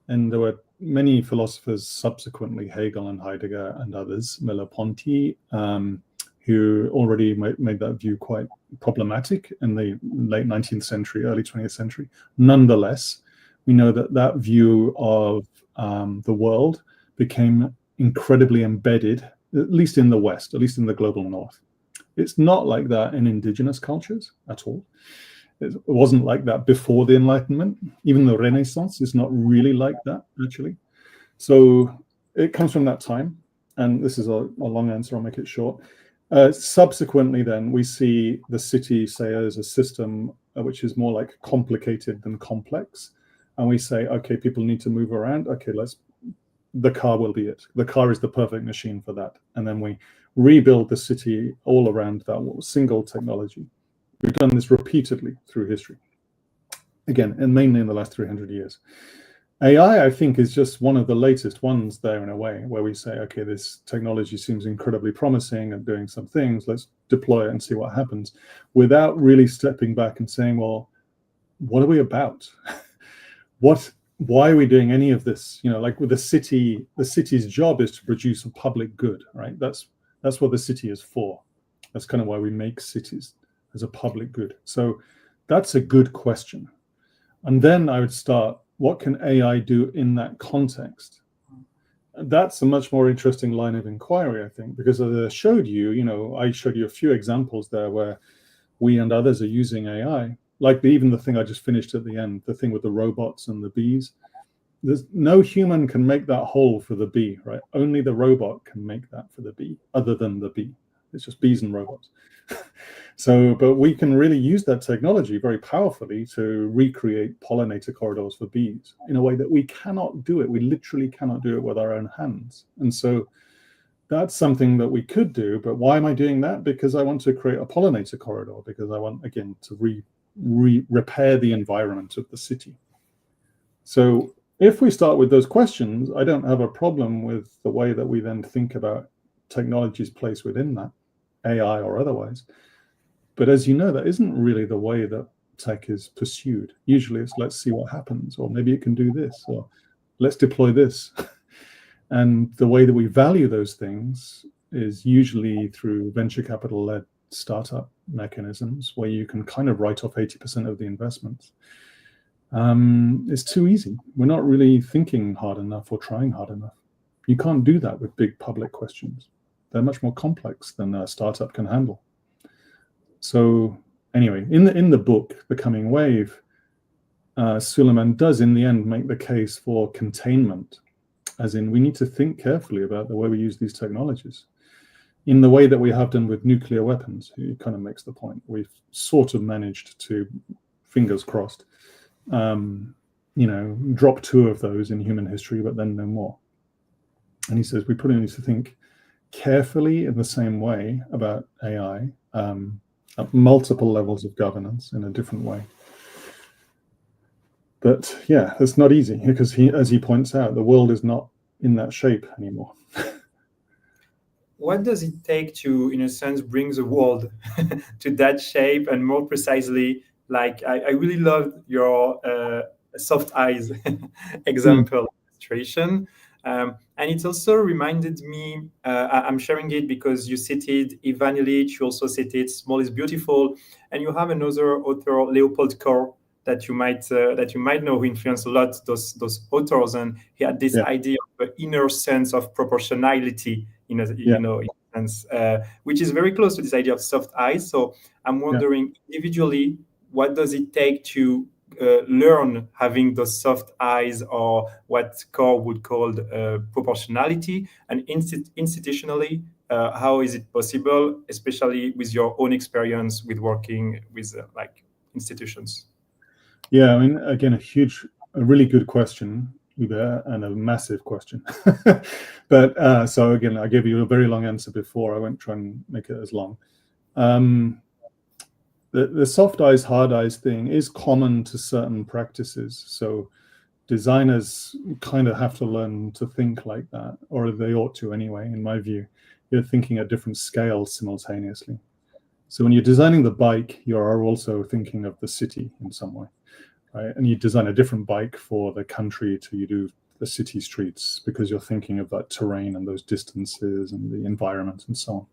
And there were many philosophers subsequently, Hegel and Heidegger and others, Merleau-Ponty, who already made that view quite problematic in the late 19th century, early 20th century. Nonetheless, we know that that view of the world became incredibly embedded, at least in the West, at least in the global North. It's not like that in indigenous cultures at all. It wasn't like that before the Enlightenment. Even the Renaissance is not really like that, actually. So it comes from that time. And this is a long answer, I'll make it short. Subsequently, then, we see the city, say, as a system which is more like complicated than complex. And we say, okay, people need to move around. Okay, the car will be it. The car is the perfect machine for that. And then we rebuild the city all around that single technology. We've done this repeatedly through history. Again, and mainly in the last 300 years. AI, I think, is just one of the latest ones there in a way, where we say, okay, this technology seems incredibly promising and doing some things, let's deploy it and see what happens, without really stepping back and saying, well, what are we about? Why are we doing any of this? Like with the city's job is to produce a public good, right? That's what the city is for. That's kind of why we make cities, as a public good. So that's a good question. And then I would start, what can AI do in that context? That's a much more interesting line of inquiry, I think, because as I showed you, I showed you a few examples there where we and others are using AI, like even the thing I just finished at the end, the thing with the robots and the bees. There's no human can make that hole for the bee, right? Only the robot can make that for the bee, other than the bee. It's just bees and robots. But we can really use that technology very powerfully to recreate pollinator corridors for bees in a way that we cannot do it. We literally cannot do it with our own hands. And so that's something that we could do. But why am I doing that? Because I want to create a pollinator corridor, because I want, again, to repair the environment of the city. So if we start with those questions, I don't have a problem with the way that we then think about technologies place within that, AI or otherwise. But as you know, that isn't really the way that tech is pursued. Usually it's let's see what happens, or maybe it can do this, or let's deploy this. And the way that we value those things is usually through venture capital-led startup mechanisms, where you can kind of write off 80% of the investments. It's too easy. We're not really thinking hard enough or trying hard enough. You can't do that with big public questions. They're much more complex than a startup can handle. So anyway, in the book, The Coming Wave, Suleiman does in the end make the case for containment, as in we need to think carefully about the way we use these technologies in the way that we have done with nuclear weapons. He kind of makes the point. We've sort of managed to, fingers crossed, drop 2 of those in human history, but then no more. And he says we probably need to think carefully in the same way about AI, at multiple levels of governance in a different way. But yeah, it's not easy because as he points out, the world is not in that shape anymore. What does it take to, in a sense, bring the world to that shape? And more precisely, like I really loved your soft eyes example illustration. And it also reminded me, I'm sharing it because you cited Ivan Illich, you also cited Small is Beautiful, and you have another author, Leopold Kohr, that you might know, who influenced a lot those authors, and he had this idea of an inner sense of proportionality, in a sense, which is very close to this idea of soft eyes. So I'm wondering, individually, what does it take to learn having those soft eyes, or what Kohr would call proportionality, and institutionally, how is it possible, especially with your own experience with working with institutions? Yeah, I mean, again, a really good question, Hubert, and a massive question. But so again, I gave you a very long answer before. I won't try and make it as long. The soft eyes, hard eyes thing is common to certain practices. So designers kind of have to learn to think like that, or they ought to anyway, in my view. You're thinking at different scales simultaneously. So when you're designing the bike, you are also thinking of the city in some way, right? And you design a different bike for the country to you do the city streets, because you're thinking of that terrain and those distances and the environment and so on.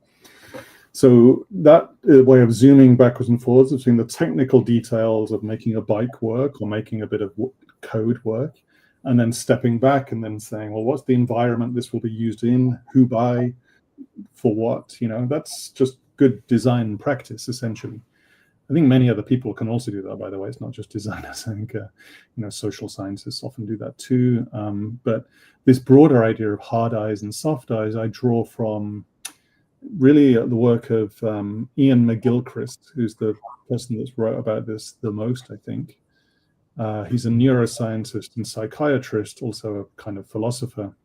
So that way of zooming backwards and forwards between the technical details of making a bike work or making a bit of code work, and then stepping back and then saying, well, what's the environment this will be used in, who by, for what, that's just good design practice, essentially. I think many other people can also do that, by the way. It's not just designers. I think, social scientists often do that too. But this broader idea of hard eyes and soft eyes, I draw from really the work of Ian McGilchrist, who's the person that's wrote about this the most, I think. He's a neuroscientist and psychiatrist, also a kind of philosopher.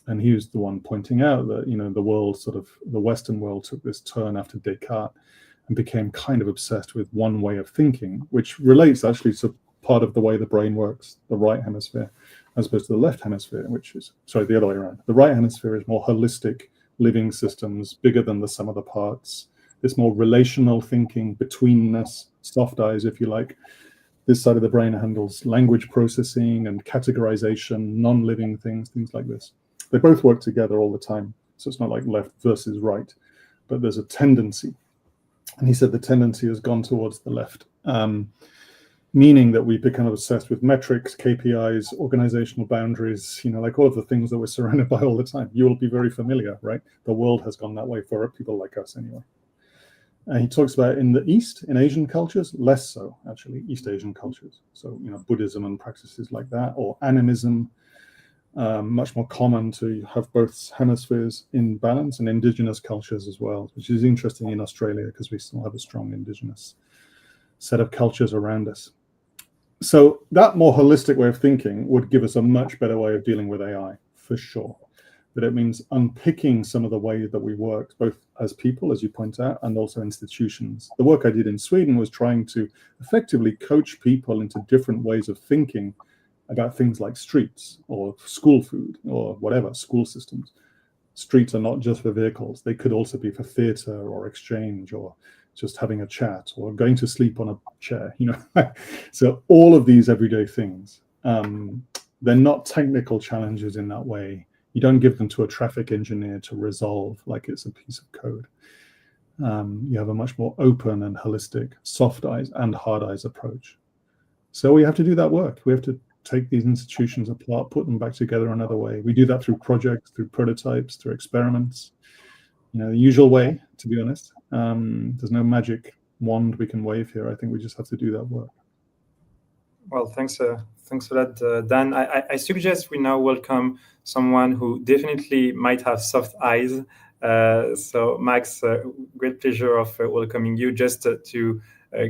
And he was the one pointing out that, the world, the Western world, took this turn after Descartes and became kind of obsessed with one way of thinking, which relates actually to part of the way the brain works, the right hemisphere, as opposed to the left hemisphere, which is, the other way around. The right hemisphere is more holistic living systems, bigger than the sum of the parts. It's more relational thinking, betweenness, soft eyes, if you like. This side of the brain handles language processing and categorization, non-living things like this. They both work together all the time. So it's not like left versus right, but there's a tendency. And he said the tendency has gone towards the left, meaning that we become obsessed with metrics, KPIs, organizational boundaries, like all of the things that we're surrounded by all the time. You will be very familiar, right? The world has gone that way for people like us anyway. And he talks about in the East, in Asian cultures, less so, actually, East Asian cultures. So, Buddhism and practices like that, or animism, much more common to have both hemispheres in balance, and indigenous cultures as well, which is interesting in Australia because we still have a strong indigenous set of cultures around us. So that more holistic way of thinking would give us a much better way of dealing with AI, for sure. But it means unpicking some of the ways that we work, both as people, as you point out, and also institutions. The work I did in Sweden was trying to effectively coach people into different ways of thinking about things like streets or school food or whatever, school systems, streets are not just for vehicles. They could also be for theatre or exchange or just having a chat or going to sleep on a chair, you know. So all of these everyday things, they're not technical challenges in that way. You don't give them to a traffic engineer to resolve like it's a piece of code. You have a much more open and holistic soft eyes and hard eyes approach. So we have to do that work. We have to take these institutions apart, put them back together another way. We do that through projects, through prototypes, through experiments. You know, the usual way, to be honest. There's no magic wand we can wave here. I think we just have to do that work. Well, thanks a lot, Dan. I suggest we now welcome someone who definitely might have soft eyes. So Max, great pleasure of welcoming you. Just to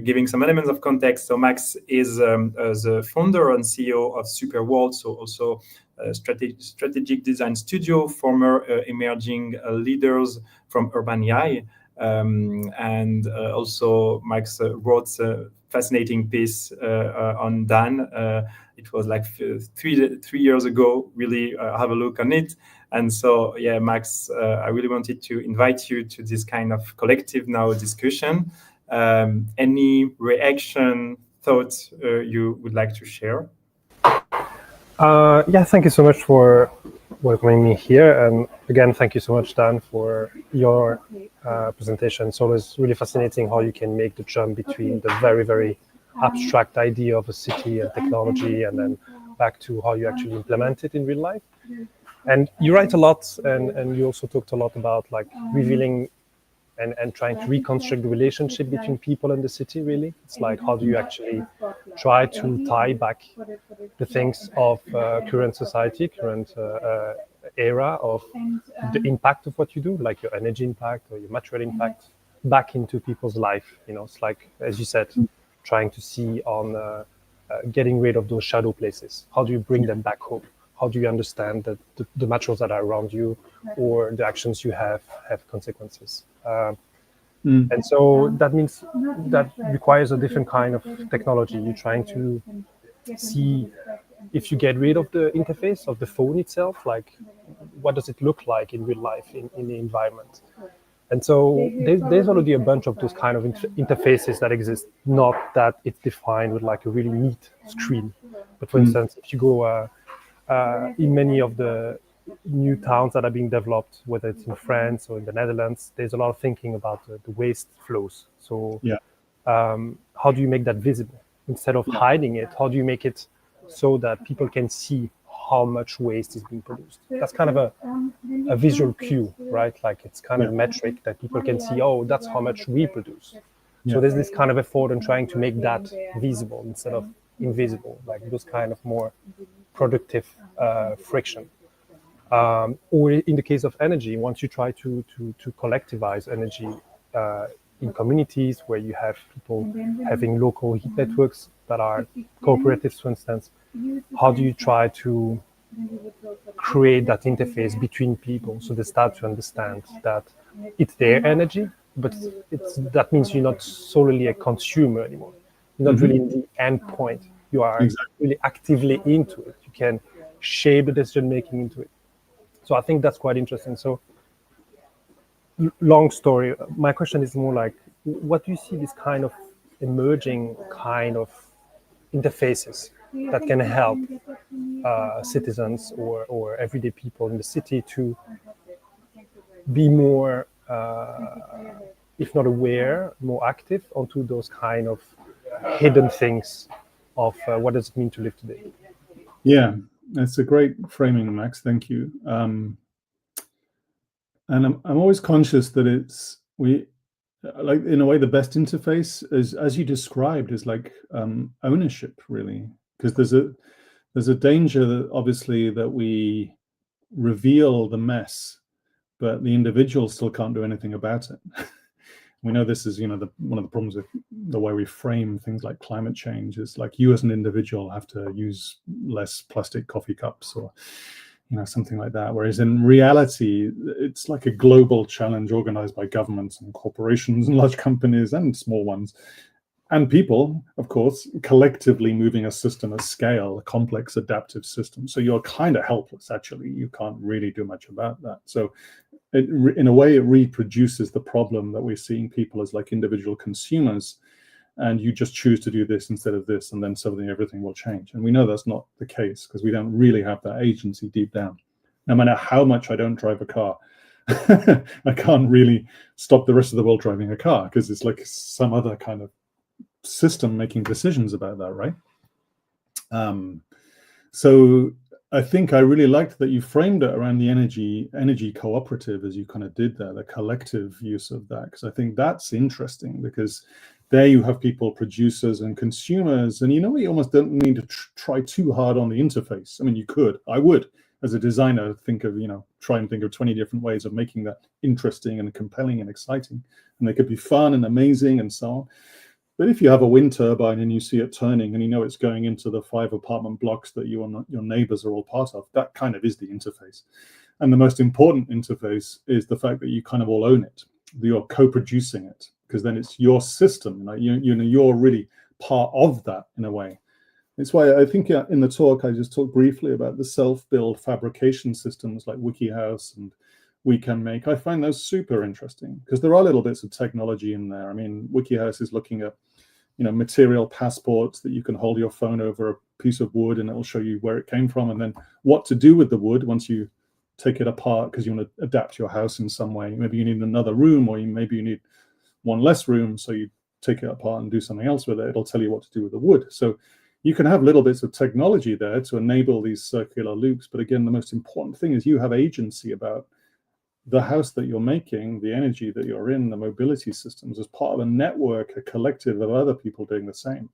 giving some elements of context. So Max is the founder and CEO of Superworld, so also a strategic design studio, former emerging leaders from Urban AI. And also Max wrote a fascinating piece on Dan. It was like 3 years ago. Really have a look on it. And so, yeah, Max, I really wanted to invite you to this kind of collective now discussion. Any reaction, thoughts you would like to share? Yeah, thank you so much for welcoming me here. And again, thank you so much, Dan, for your presentation. It's always really fascinating how you can make the jump between the very, very abstract idea of a city and technology and then back to how you actually implement it in real life. And you write a lot, and you also talked a lot about like revealing and trying to reconstruct the relationship between people and the city, really. It's like, how do you actually try to tie back the things of current society, current era of the impact of what you do, like your energy impact or your material impact, back into people's life. You know, it's like, as you said, trying to see on getting rid of those shadow places. How do you bring them back home? How do you understand that the materials that are around you or the actions you have consequences? And so that means that requires a different kind of technology. You're trying to see if you get rid of the interface of the phone itself, like what does it look like in real life in the environment? And so there's already a bunch of those kind of interfaces that exist, not that it's defined with like a really neat screen. But for instance, if you go in many of the new towns that are being developed, whether it's in France or in the Netherlands, there's a lot of thinking about the waste flows. So how do you make that visible? Instead of hiding it, how do you make it so that people can see how much waste is being produced? That's kind of a visual cue, right? Like it's kind of a metric that people can see, oh, that's how much we produce. So there's this kind of effort in trying to make that visible instead of invisible, like those kind of more productive friction. Or in the case of energy, once you try to collectivize energy in communities where you have people having local heat networks that are cooperatives, for instance, how do you try to create that interface between people so they start to understand that it's their energy, but that means you're not solely a consumer anymore. You're not really in the end point. You are really actively into it. You can shape the decision making into it. So I think that's quite interesting. So long story. My question is more like, what do you see this kind of emerging kind of interfaces that can help citizens or everyday people in the city to be more, if not aware, more active onto those kind of hidden things of what does it mean to live today? Yeah, that's a great framing, Max. Thank you. And I'm always conscious that it's like in a way the best interface is, as you described, is like ownership, really, because there's a danger that obviously that we reveal the mess, but the individual still can't do anything about it. We know this is, one of the problems with the way we frame things like climate change is like you as an individual have to use less plastic coffee cups or, something like that. Whereas in reality, it's like a global challenge organized by governments and corporations and large companies and small ones. and people, of course, collectively moving a system at scale, a complex adaptive system. So you're kind of helpless, actually. You can't really do much about that. So in a way, it reproduces the problem that we're seeing people as like individual consumers, and you just choose to do this instead of this, and then suddenly everything will change. And we know that's not the case, because we don't really have that agency deep down. No matter how much I don't drive a car, I can't really stop the rest of the world driving a car, because it's like some other kind of system making decisions about that, right? So I think I really liked that you framed it around the energy cooperative, as you kind of did there, the collective use of that, because I think that's interesting, because there you have people, producers and consumers, and you almost don't need to try too hard on the interface. I mean, you could, I would, as a designer, try and think of 20 different ways of making that interesting and compelling and exciting, and they could be fun and amazing and so on. But if you have a wind turbine and you see it turning and it's going into the 5 apartment blocks that you and your neighbors are all part of, that kind of is the interface. And the most important interface is the fact that you kind of all own it. You're co-producing it, because then it's your system. You're really part of that in a way. It's why I think in the talk I just talked briefly about the self-build fabrication systems like WikiHouse and We Can Make. I find those super interesting, because there are little bits of technology in there. I mean, WikiHouse is looking at material passports that you can hold your phone over a piece of wood, and it will show you where it came from, and then what to do with the wood once you take it apart, because you want to adapt your house in some way. Maybe you need another room, or maybe you need one less room, so you take it apart and do something else with it. It'll tell you what to do with the wood. So you can have little bits of technology there to enable these circular loops. But again, the most important thing is you have agency about the house that you're making, the energy that you're in, the mobility systems, as part of a network, a collective of other people doing the same.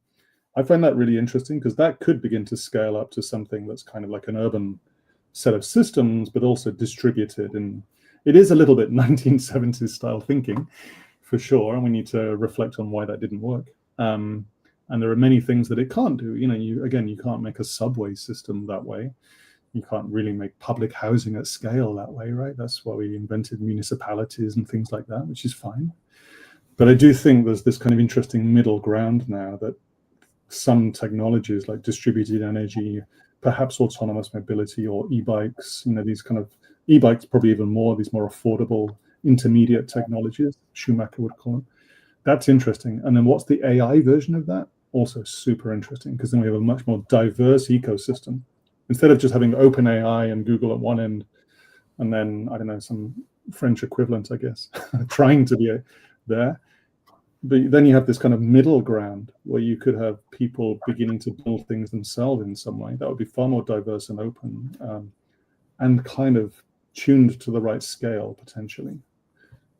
I find that really interesting, because that could begin to scale up to something that's kind of like an urban set of systems, but also distributed. And it is a little bit 1970s style thinking, for sure. And we need to reflect on why that didn't work. And there are many things that it can't do. You can't make a subway system that way. You can't really make public housing at scale that way, right? That's why we invented municipalities and things like that, which is fine. But I do think there's this kind of interesting middle ground now, that some technologies like distributed energy, perhaps autonomous mobility or e-bikes, these kind of e-bikes, probably even more, these more affordable intermediate technologies, Schumacher would call them. That's interesting. And then what's the AI version of that? Also super interesting, because then we have a much more diverse ecosystem. Instead of just having OpenAI and Google at one end, and then, I don't know, some French equivalent, I guess, trying to be there. But then you have this kind of middle ground where you could have people beginning to build things themselves in some way. That would be far more diverse and open, and kind of tuned to the right scale, potentially.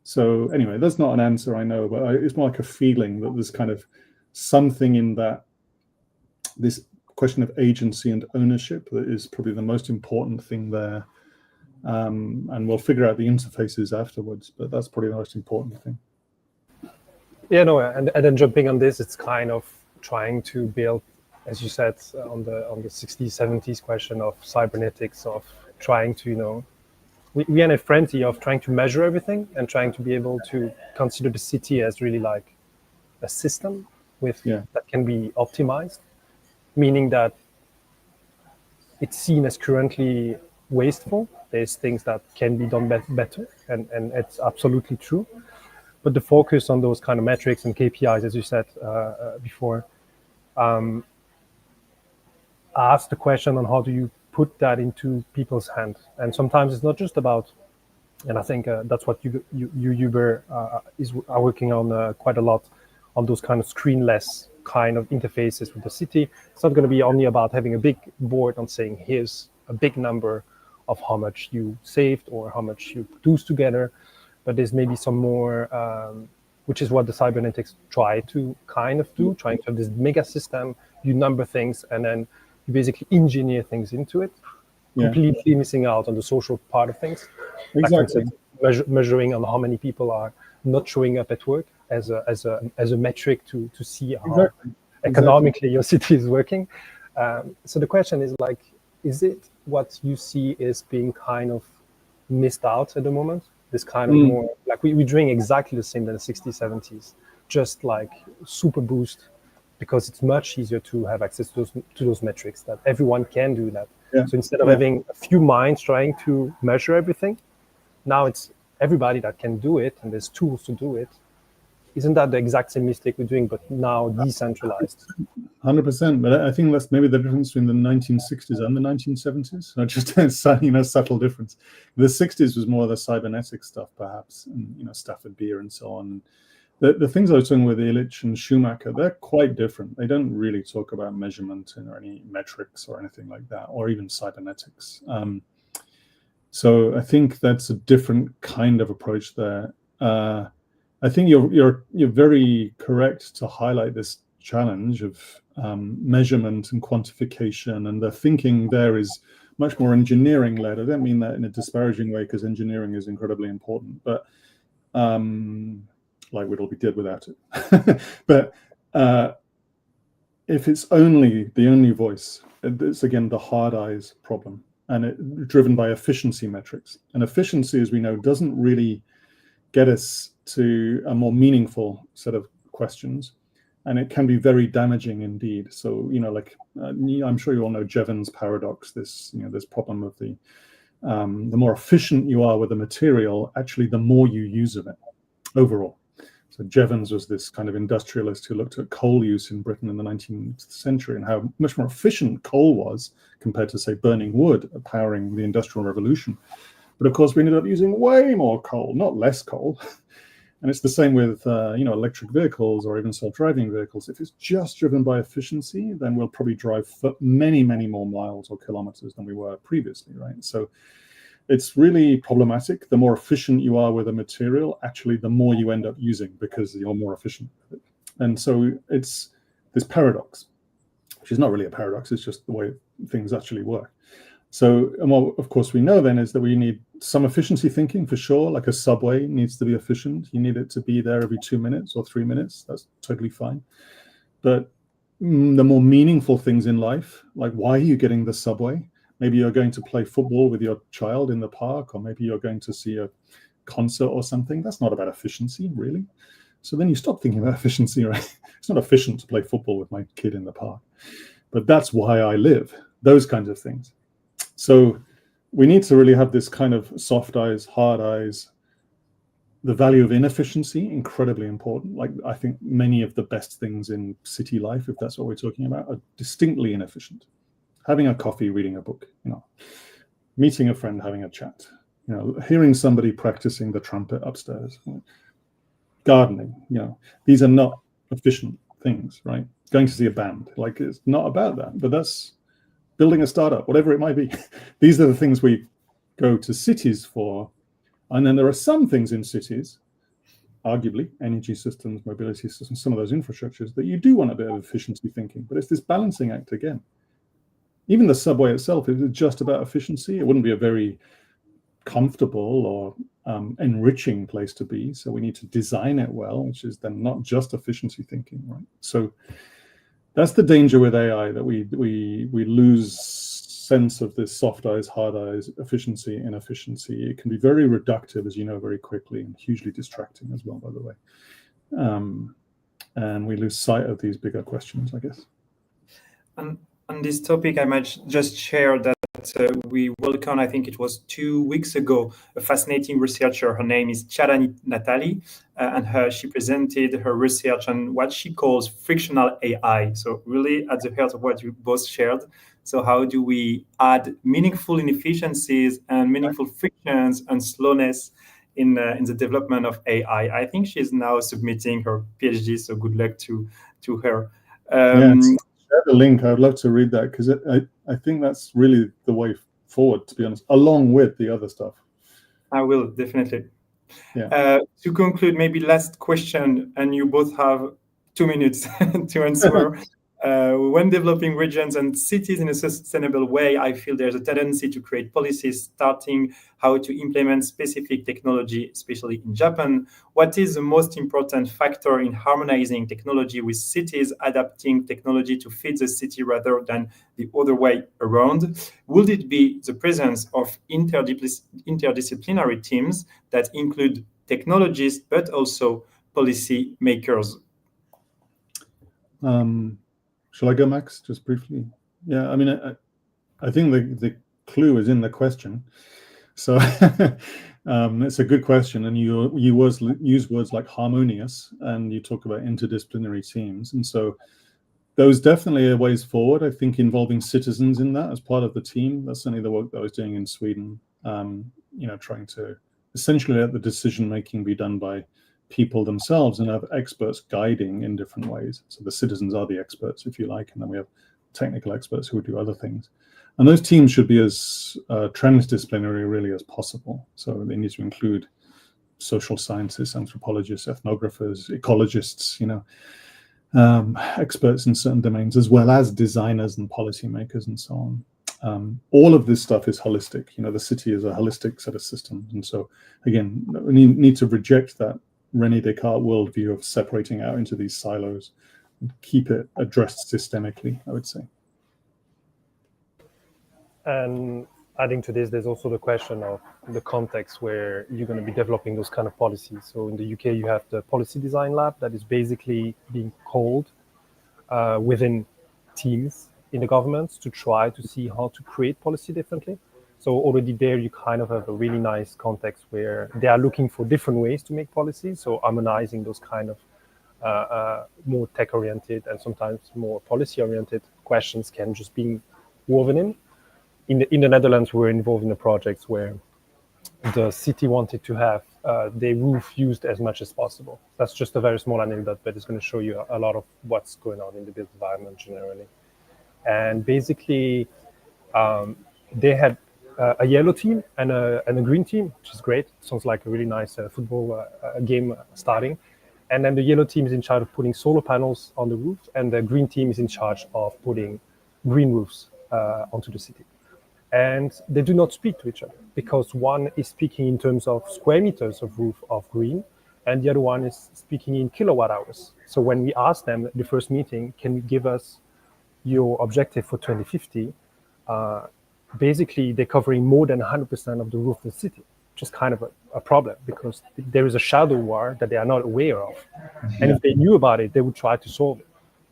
So anyway, that's not an answer, I know, but it's more like a feeling that there's kind of something in that, this question of agency and ownership, that is probably the most important thing there. And we'll figure out the interfaces afterwards, but that's probably the most important thing. Yeah, no, and then jumping on this, it's kind of trying to build, as you said, on the 60s, 70s question of cybernetics, of trying to, we are in a frenzy of trying to measure everything and trying to be able to consider the city as really like a system that can be optimized, meaning that it's seen as currently wasteful. There's things that can be done better, and it's absolutely true. But the focus on those kind of metrics and KPIs, as you said before, ask the question on how do you put that into people's hands. And sometimes it's not just about, and I think that's what Uber are working on quite a lot, on those kind of screenless kind of interfaces with the city. It's not going to be only about having a big board and saying, here's a big number of how much you saved or how much you produced together. But there's maybe some more, which is what the cybernetics try to kind of do, trying to have this mega system, you number things, and then you basically engineer things into it, completely missing out on the social part of things. Exactly. Like measuring on how many people are not showing up at work as a metric to see how economically your city is working. So the question is like, is it what you see is being kind of missed out at the moment? This kind of more like we're doing exactly the same than the 60s, 70s, just like super boost, because it's much easier to have access to those metrics, that everyone can do that. Yeah. So instead of having a few minds trying to measure everything, now it's everybody that can do it, and there's tools to do it. Isn't that the exact same mistake we're doing, but now decentralized? 100%. But I think that's maybe the difference between the 1960s and the 1970s. Not just a subtle difference. The 60s was more the cybernetics stuff, perhaps, and Stafford Beer and so on. The things I was talking with Illich and Schumacher, they're quite different. They don't really talk about measurement or any metrics or anything like that, or even cybernetics. So I think that's a different kind of approach there. I think you're very correct to highlight this challenge of measurement and quantification, and the thinking there is much more engineering led. I don't mean that in a disparaging way, because engineering is incredibly important, but like we'd all be dead without it. But if it's the only voice, it's again the hard eyes problem, and it driven by efficiency metrics. And efficiency, as we know, doesn't really get us to a more meaningful set of questions, and it can be very damaging indeed. So I'm sure you all know Jevons paradox, this problem of the more efficient you are with a material, actually the more you use of it overall. So Jevons was this kind of industrialist who looked at coal use in Britain in the 19th century and how much more efficient coal was compared to, say, burning wood, powering the Industrial Revolution. But of course, we ended up using way more coal, not less coal. And it's the same with electric vehicles or even self-driving vehicles. If it's just driven by efficiency, then we'll probably drive for many, many more miles or kilometers than we were previously, right? So it's really problematic. The more efficient you are with a material, actually, the more you end up using because you're more efficient with it. And so it's this paradox, which is not really a paradox. It's just the way things actually work. So, and what of course we know then is that we need some efficiency thinking for sure. Like a subway needs to be efficient. You need it to be there every 2 minutes or 3 minutes. That's totally fine. But the more meaningful things in life, like why are you getting the subway? Maybe you're going to play football with your child in the park, or maybe you're going to see a concert or something. That's not about efficiency, really. So then you stop thinking about efficiency, right? It's not efficient to play football with my kid in the park. But that's why I live, those kinds of things. So we need to really have this kind of soft eyes, hard eyes. The value of inefficiency, incredibly important. Like I think many of the best things in city life, if that's what we're talking about, are distinctly inefficient. Having a coffee, reading a book, meeting a friend, having a chat, hearing somebody practicing the trumpet upstairs, gardening, these are not efficient things, right? Going to see a band, like it's not about that, but that's building a startup, whatever it might be. These are the things we go to cities for. And then there are some things in cities, arguably energy systems, mobility systems, some of those infrastructures that you do want a bit of efficiency thinking, but it's this balancing act again. Even the subway itself, if it's just about efficiency, it wouldn't be a very comfortable or enriching place to be. So we need to design it well, which is then not just efficiency thinking, right? So that's the danger with AI, that we lose sense of this soft eyes, hard eyes, efficiency, inefficiency. It can be very reductive, as you know, very quickly, and hugely distracting as well, by the way. And we lose sight of these bigger questions, I guess. On this topic, I might just share that we welcomed, I think it was 2 weeks ago, a fascinating researcher. Her name is Chara Natali, and she presented her research on what she calls frictional AI. So really at the heart of what you both shared. So how do we add meaningful inefficiencies and meaningful frictions and slowness in the development of AI? I think she's now submitting her PhD, so good luck to her. Share the link. I would love to read that, because I think that's really the way forward, to be honest, along with the other stuff. I will, definitely. Yeah. To conclude, maybe last question, and you both have 2 minutes to answer. When developing regions and cities in a sustainable way, I feel there's a tendency to create policies starting how to implement specific technology, especially in Japan. What is the most important factor in harmonizing technology with cities adapting technology to fit the city rather than the other way around? Would it be the presence of interdisciplinary teams that include technologists, but also policy makers? Shall I go, Max, just briefly? Yeah, I mean, I think the clue is in the question. So it's a good question, and you use words like harmonious, and you talk about interdisciplinary teams, and so those definitely are ways forward. I think involving citizens in that as part of the team. That's certainly the work that I was doing in Sweden. Trying to essentially let the decision making be done by people themselves and have experts guiding in different ways. So the citizens are the experts, if you like, and then we have technical experts who would do other things. And those teams should be as transdisciplinary really as possible. So they need to include social scientists, anthropologists, ethnographers, ecologists, experts in certain domains, as well as designers and policymakers and so on. All of this stuff is holistic. The city is a holistic set of systems. And so, again, we need to reject that René Descartes worldview of separating out into these silos and keep it addressed systemically, I would say. And adding to this, there's also the question of the context where you're going to be developing those kind of policies. So in the UK, you have the Policy Design Lab that is basically being called within teams in the governments to try to see how to create policy differently. So already there, you kind of have a really nice context where they are looking for different ways to make policies. So harmonizing those kind of more tech-oriented and sometimes more policy-oriented questions can just be woven in. In the Netherlands, we're involved in a project where the city wanted to have their roof used as much as possible. That's just a very small anecdote, but it's going to show you a lot of what's going on in the built environment generally. And basically, they had a yellow team and a green team, which is great. Sounds like a really nice football game starting. And then the yellow team is in charge of putting solar panels on the roof, and the green team is in charge of putting green roofs onto the city. And they do not speak to each other because one is speaking in terms of square meters of roof of green, and the other one is speaking in kilowatt hours. So when we asked them at the first meeting, can you give us your objective for 2050? Basically, they're covering more than 100% of the roof of the city, which is kind of a problem because there is a shadow war that they are not aware of. And if they knew about it, they would try to solve it.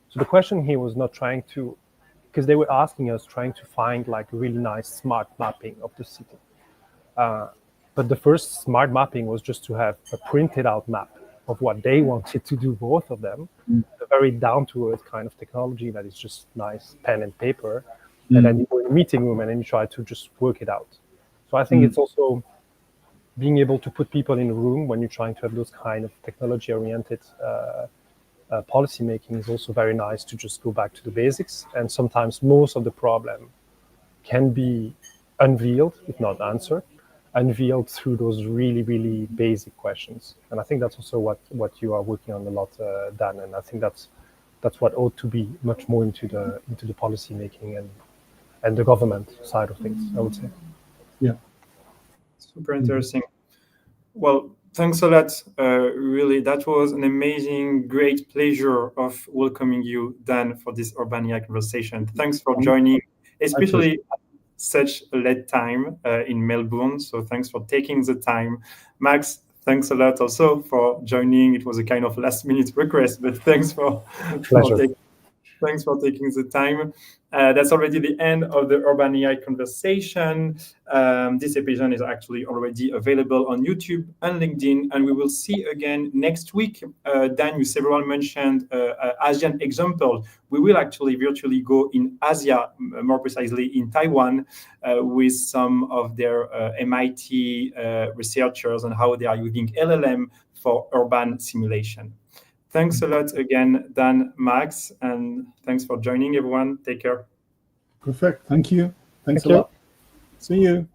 So the question here was not trying to, because they were asking us, trying to find like a really nice smart mapping of the city. But the first smart mapping was just to have a printed out map of what they wanted to do, both of them, a very down-to-earth kind of technology that is just nice pen and paper. And then you go in a meeting room and then you try to just work it out. So I think it's also being able to put people in a room when you're trying to have those kind of technology-oriented policy making is also very nice to just go back to the basics. And sometimes most of the problem can be unveiled, if not answered, unveiled through those really, really basic questions. And I think that's also what you are working on a lot, Dan. And I think that's what ought to be much more into the policy making and the government side of things, I would say. Yeah. Super interesting. Well, thanks a lot. Really, that was an amazing, great pleasure of welcoming you, Dan, for this Urban AI conversation. Thanks for joining, especially at such a late time in Melbourne. So thanks for taking the time. Max, thanks a lot also for joining. It was a kind of last-minute request, but thanks for taking the time. That's already the end of the Urban AI conversation. This episode is actually already available on YouTube and LinkedIn, and we will see again next week. Dan, you several mentioned Asian example. We will actually virtually go in Asia, more precisely in Taiwan, with some of their MIT researchers and how they are using LLM for urban simulation. Thanks a lot again, Dan, Max, and thanks for joining, everyone. Take care. Perfect. Thank you. Thanks a lot. See you.